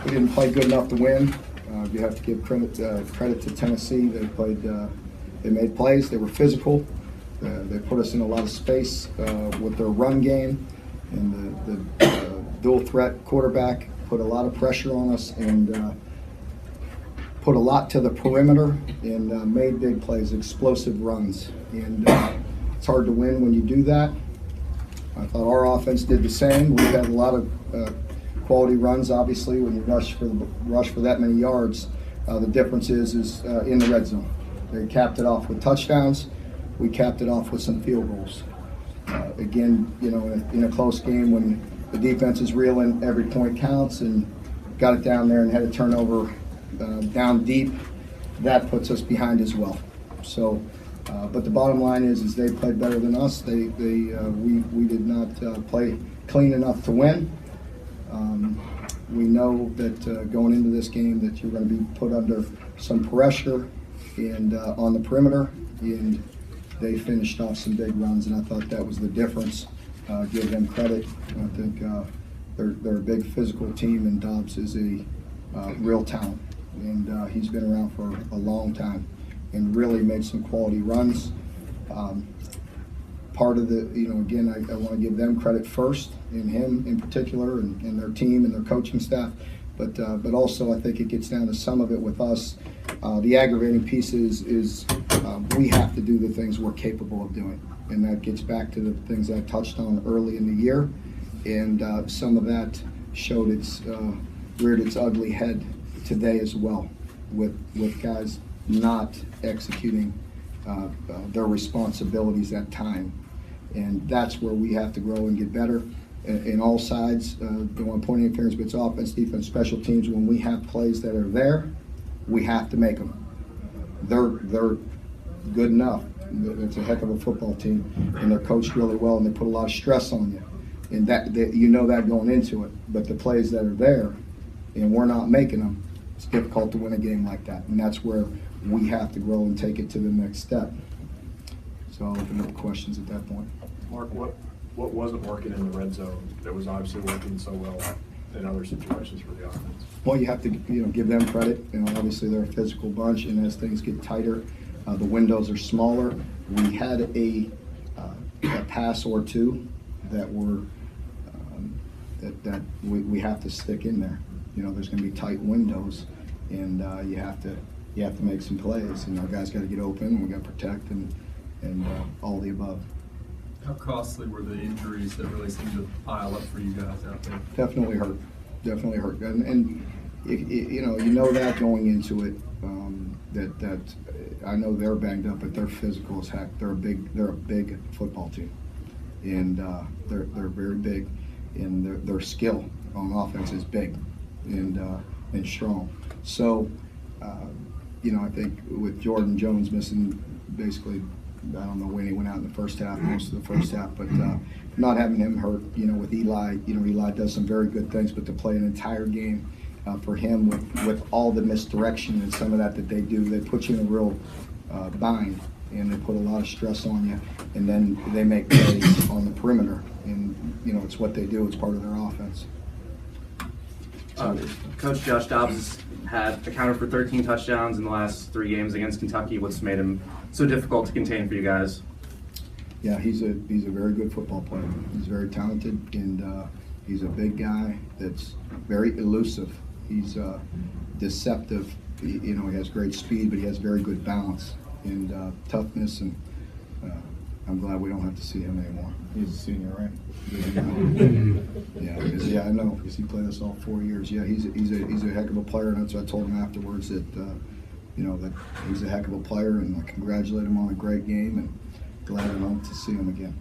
We didn't play good enough to win. You have to give credit to Tennessee. They made plays. They were physical. They put us in a lot of space with their run game, and the dual threat quarterback put a lot of pressure on us and put a lot to the perimeter and made big plays, explosive runs. And it's hard to win when you do that. I thought our offense did the same. We had a lot of quality runs. Obviously, when you rush for that many yards, the difference is in the red zone. They capped it off with touchdowns. We capped it off with some field goals. Again, in a close game when the defense is reeling, every point counts, and got it down there and had a turnover down deep. That puts us behind as well. So, but the bottom line is they played better than us. We did not play clean enough to win. We know that going into this game that you're going to be put under some pressure and on the perimeter, and they finished off some big runs, and I thought that was the difference. Give them credit. I think they're a big physical team, and Dobbs is a real talent, and he's been around for a long time and really made some quality runs. Part of the, again, I want to give them credit first, and him in particular, and their team and their coaching staff. But also I think it gets down to some of it with us. The aggravating piece is we have to do the things we're capable of doing, and that gets back to the things I touched on early in the year, and some of that reared its ugly head today as well, with guys not executing their responsibilities at time, and that's where we have to grow and get better. In all sides, don't want point interference, but it's offense, defense, special teams. When we have plays that are there, we have to make them. They're good enough. It's a heck of a football team, and they're coached really well, and they put a lot of stress on you, and that that going into it. But the plays that are there, and we're not making them, it's difficult to win a game like that, and that's where we have to grow and take it to the next step. So I'll open up questions at that point. Mark, what wasn't working in the red zone that was obviously working so well in other situations for the offense? Well, you have to give them credit. Obviously they're a physical bunch, and as things get tighter, the windows are smaller. We had a pass or two that were that we have to stick in there. There's going to be tight windows, and you have to make some plays. And our guys got to get open, and we got to protect and all the above. How costly were the injuries that really seemed to pile up for you guys out there? Definitely hurt. And you know that going into it, that I know they're banged up, but they're physical as heck. They're a big football team, and they're very big, and their skill on offense is big and strong. So I think with Jordan Jones missing basically, I don't know when he went out in the first half, most of the first half, but not having him hurt, with Eli, Eli does some very good things, but to play an entire game for him with all the misdirection and some of that they do, they put you in a real bind, and they put a lot of stress on you, and then they make plays on the perimeter, and it's what they do. It's part of their offense. Coach Josh Dobbs had accounted for 13 touchdowns in the last 3 games against Kentucky. What's made him so difficult to contain for you guys? Yeah, he's a very good football player. He's very talented, and he's a big guy that's very elusive. He's deceptive. He has great speed, but he has very good balance and toughness, and I'm glad we don't have to see him anymore. He's a senior, right? Yeah, I know, because he played us all 4 years. Yeah, he's a heck of a player, and that's what I told him afterwards, that that he's a heck of a player, and I congratulate him on a great game, and glad to see him again.